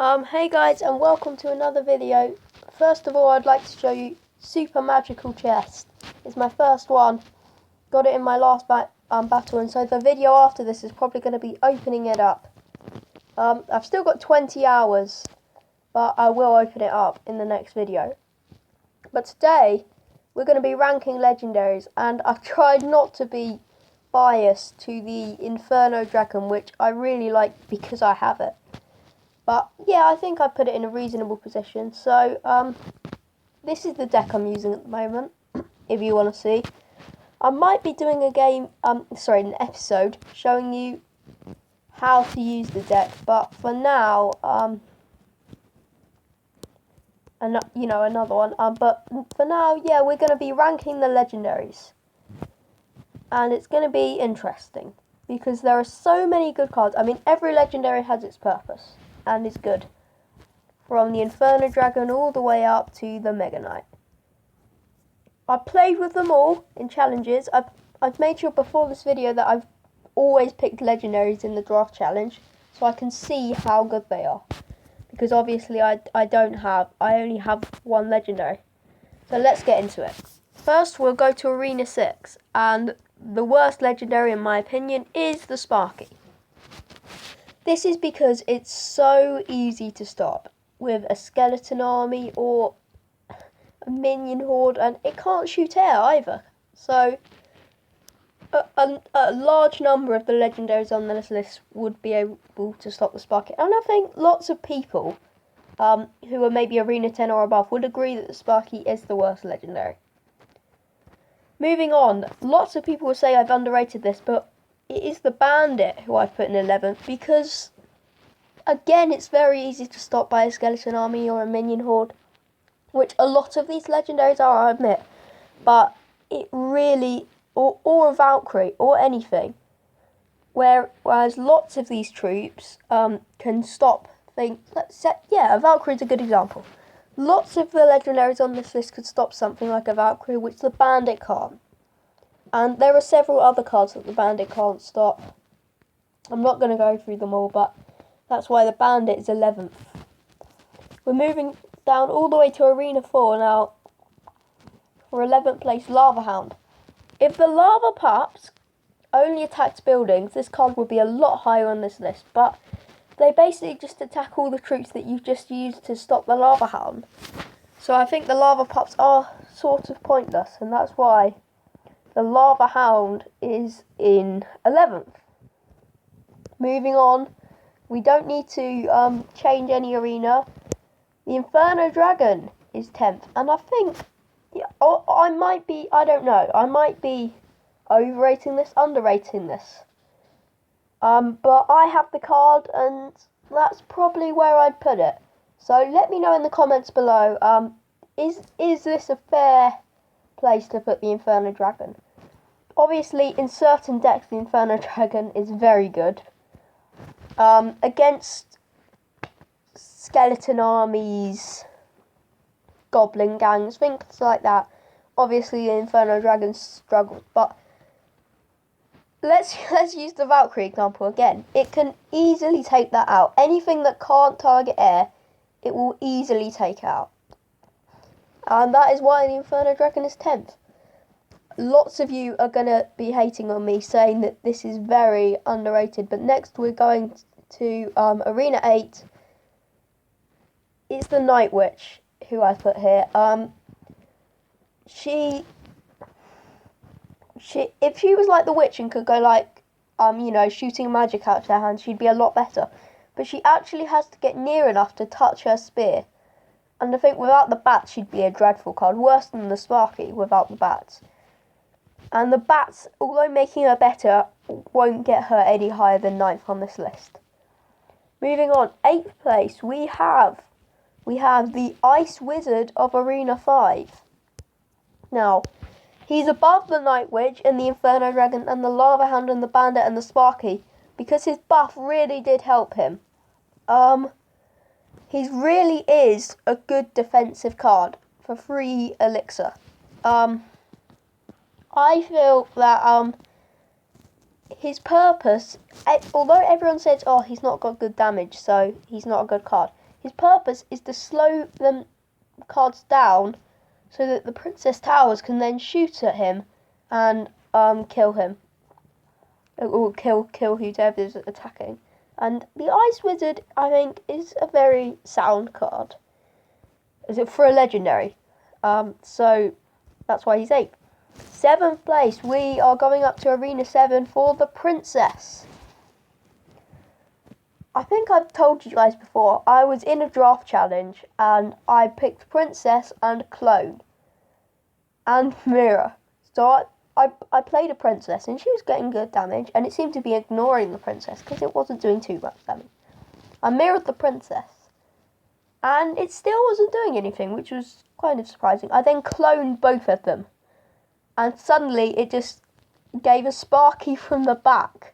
Hey guys, and welcome to another video. First of all, I'd like to show you Super Magical Chest. It's my first one. Got it in my last battle, and so the video after this is probably going to be opening it up. I've still got 20 hours, but I will open it up in the next video. But today, we're going to be ranking Legendaries, and I've tried not to be biased to the Inferno Dragon, which I really like because I have it. But yeah, I think I put it in a reasonable position. So this is the deck I'm using at the moment, if you want to see. I might be doing an episode showing you how to use the deck. But for now, another one. But for now, yeah, we're going to be ranking the Legendaries. And it's going to be interesting because there are so many good cards. I mean, every Legendary has its purpose and is good, from the Inferno Dragon all the way up to the Mega Knight. I played with them all in challenges. I've made sure before this video that I've always picked Legendaries in the draft challenge, so I can see how good they are. Because obviously I only have one Legendary. So let's get into it. First we'll go to Arena 6, and the worst Legendary in my opinion is the Sparky. This is because it's so easy to stop with a skeleton army or a minion horde, and it can't shoot air either. So a large number of the Legendaries on this list would be able to stop the Sparky. And I think lots of people who are maybe Arena 10 or above would agree that the Sparky is the worst Legendary. Moving on, lots of people will say I've underrated this, but it is the Bandit who I've put in 11th because, again, it's very easy to stop by a skeleton army or a minion horde, which a lot of these Legendaries are, I admit, but it really, or a Valkyrie, or anything, whereas lots of these troops can stop things. A Valkyrie's a good example. Lots of the Legendaries on this list could stop something like a Valkyrie, which the Bandit can't. And there are several other cards that the Bandit can't stop. I'm not going to go through them all, but that's why the Bandit is 11th. We're moving down all the way to Arena 4 now. For 11th place, Lava Hound. If the Lava Pups only attacked buildings, this card would be a lot higher on this list, but they basically just attack all the troops that you've just used to stop the Lava Hound. So I think the Lava Pups are sort of pointless, and that's why the Lava Hound is in 11th. Moving on, we don't need to change any arena. The Inferno Dragon is 10th, and I think, I might be overrating this, underrating this. But I have the card, and that's probably where I'd put it. So let me know in the comments below, is this a fair place to put the Inferno Dragon? Obviously, in certain decks, the Inferno Dragon is very good. Against skeleton armies, goblin gangs, things like that, obviously the Inferno Dragon struggles, but let's use the Valkyrie example again. It can easily take that out. Anything that can't target air, it will easily take out. And that is why the Inferno Dragon is 10th. Lots of you are going to be hating on me, saying that this is very underrated. But next we're going to Arena 8. It's the Night Witch, who I put here. If she was like the witch and could go like, shooting magic out of her hand, she'd be a lot better. But she actually has to get near enough to touch her spear. And I think without the bats, she'd be a dreadful card. Worse than the Sparky without the bats. And the bats, although making her better, won't get her any higher than 9th on this list. Moving on, 8th place, we have the Ice Wizard of Arena 5. Now, he's above the Night Witch and the Inferno Dragon and the Lava Hound and the Bandit and the Sparky because his buff really did help him. He really is a good defensive card for 3 elixir. I feel that his purpose, although everyone says, oh, he's not got good damage, so he's not a good card, His purpose is to slow them cards down so that the Princess Towers can then shoot at him and kill him. Or kill whoever is attacking. And the Ice Wizard, I think, is a very sound card. Is it for a legendary? So that's why he's 8th. 7th place, we are going up to Arena 7 for the Princess. I think I've told you guys before, I was in a draft challenge and I picked Princess and Clone and Mirror. So I played a Princess and she was getting good damage and it seemed to be ignoring the Princess because it wasn't doing too much damage. I mirrored the Princess and it still wasn't doing anything, which was kind of surprising. I then cloned both of them and suddenly it just gave a Sparky from the back.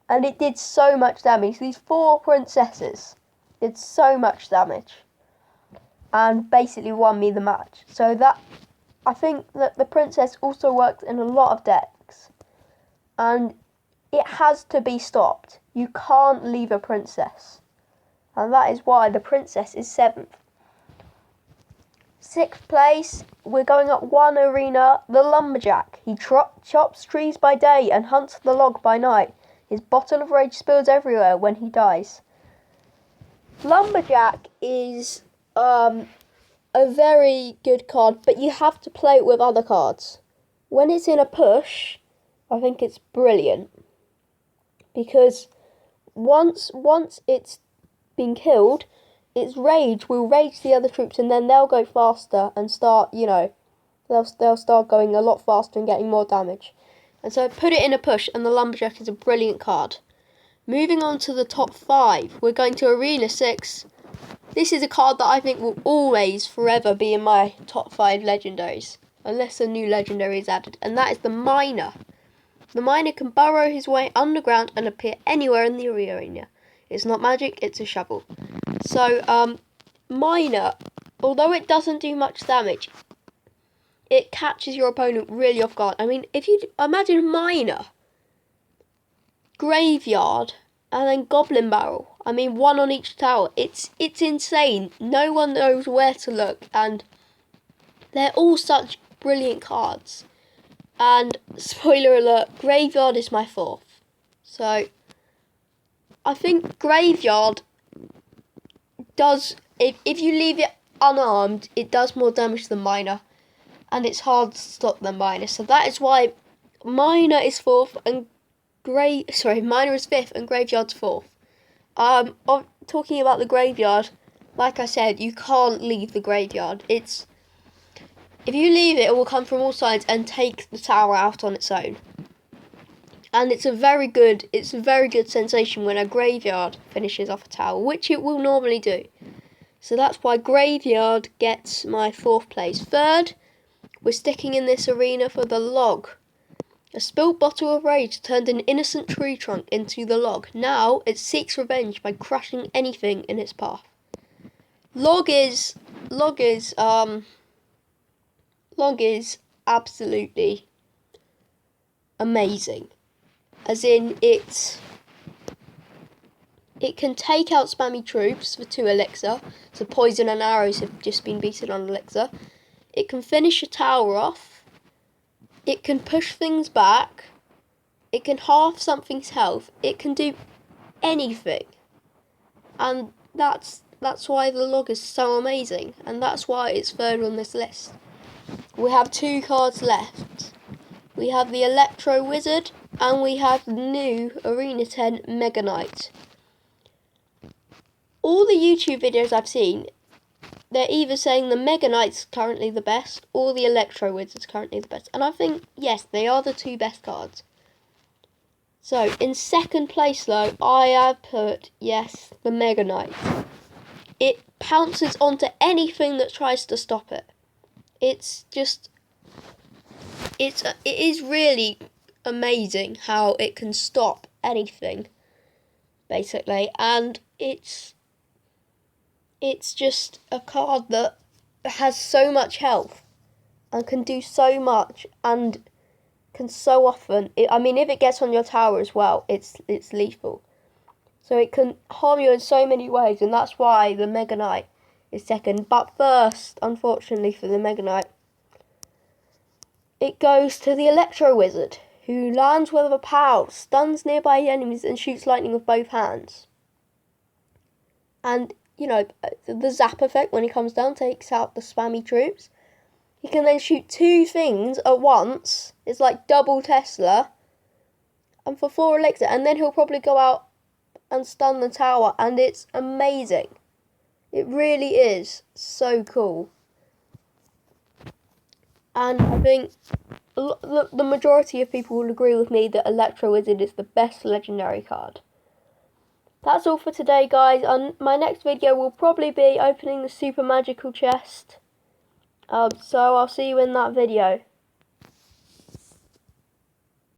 And it did so much damage. These 4 princesses did so much damage. And basically won me the match. So that, I think that the princess also works in a lot of decks. And it has to be stopped. You can't leave a princess. And that is why the princess is 7th. 6th place, we're going up 1 arena, the Lumberjack. He chops trees by day and hunts the log by night. His bottle of rage spills everywhere when he dies. Lumberjack is a very good card, but you have to play it with other cards. When it's in a push, I think it's brilliant. Because once it's been killed, its rage will rage the other troops and then they'll go faster and start, they'll start going a lot faster and getting more damage. And so I put it in a push, and the Lumberjack is a brilliant card. Moving on to the top 5, we're going to Arena 6. This is a card that I think will always, forever be in my top 5 legendaries, unless a new legendary is added, and that is the Miner. The Miner can burrow his way underground and appear anywhere in the arena. It's not magic, it's a shovel. So, Miner, although it doesn't do much damage, it catches your opponent really off guard. I mean, if you imagine Miner, Graveyard, and then Goblin Barrel. I mean, 1 on each tower. It's insane. No one knows where to look, and they're all such brilliant cards. And spoiler alert, Graveyard is my 4th. So I think Graveyard does, if you leave it unarmed, it does more damage than Miner. And it's hard to stop the Miner. So that is why Miner is 4th and Miner is 5th and Graveyard's 4th. Talking about the Graveyard, like I said, you can't leave the Graveyard. If you leave it, it will come from all sides and take the tower out on its own. And it's a very good sensation when a Graveyard finishes off a tower, which it will normally do. So that's why Graveyard gets my 4th place. 3rd, we're sticking in this arena for the Log. A spilled bottle of rage turned an innocent tree trunk into the Log. Now it seeks revenge by crushing anything in its path. Log is absolutely amazing. As in, it can take out spammy troops for 2 elixir. So poison and arrows have just been beaten on elixir. It can finish a tower off. It can push things back. It can halve something's health. It can do anything. And that's why the Log is so amazing. And that's why it's 3rd on this list. We have 2 cards left. We have the Electro Wizard and we have the new Arena 10 Mega Knight. All the YouTube videos I've seen, they're either saying the Mega Knight's currently the best or the Electro Wizard's currently the best. And I think, yes, they are the 2 best cards. So, in 2nd place though, I have put, yes, the Mega Knight. It pounces onto anything that tries to stop it. It is really amazing how it can stop anything, basically. And it's just a card that has so much health and can do so much and can so often. If it gets on your tower as well, it's lethal. So it can harm you in so many ways, and that's why the Mega Knight is second. But first, unfortunately for the Mega Knight, it goes to the Electro Wizard, who lands with a pow, stuns nearby enemies, and shoots lightning with both hands. And, you know, the zap effect when he comes down takes out the spammy troops. He can then shoot 2 things at once. It's like double Tesla. And for 4 elixir, and then he'll probably go out and stun the tower, and it's amazing. It really is so cool. And I think the majority of people will agree with me that Electro Wizard is the best legendary card. That's all for today, guys. My next video will probably be opening the super magical chest. So I'll see you in that video.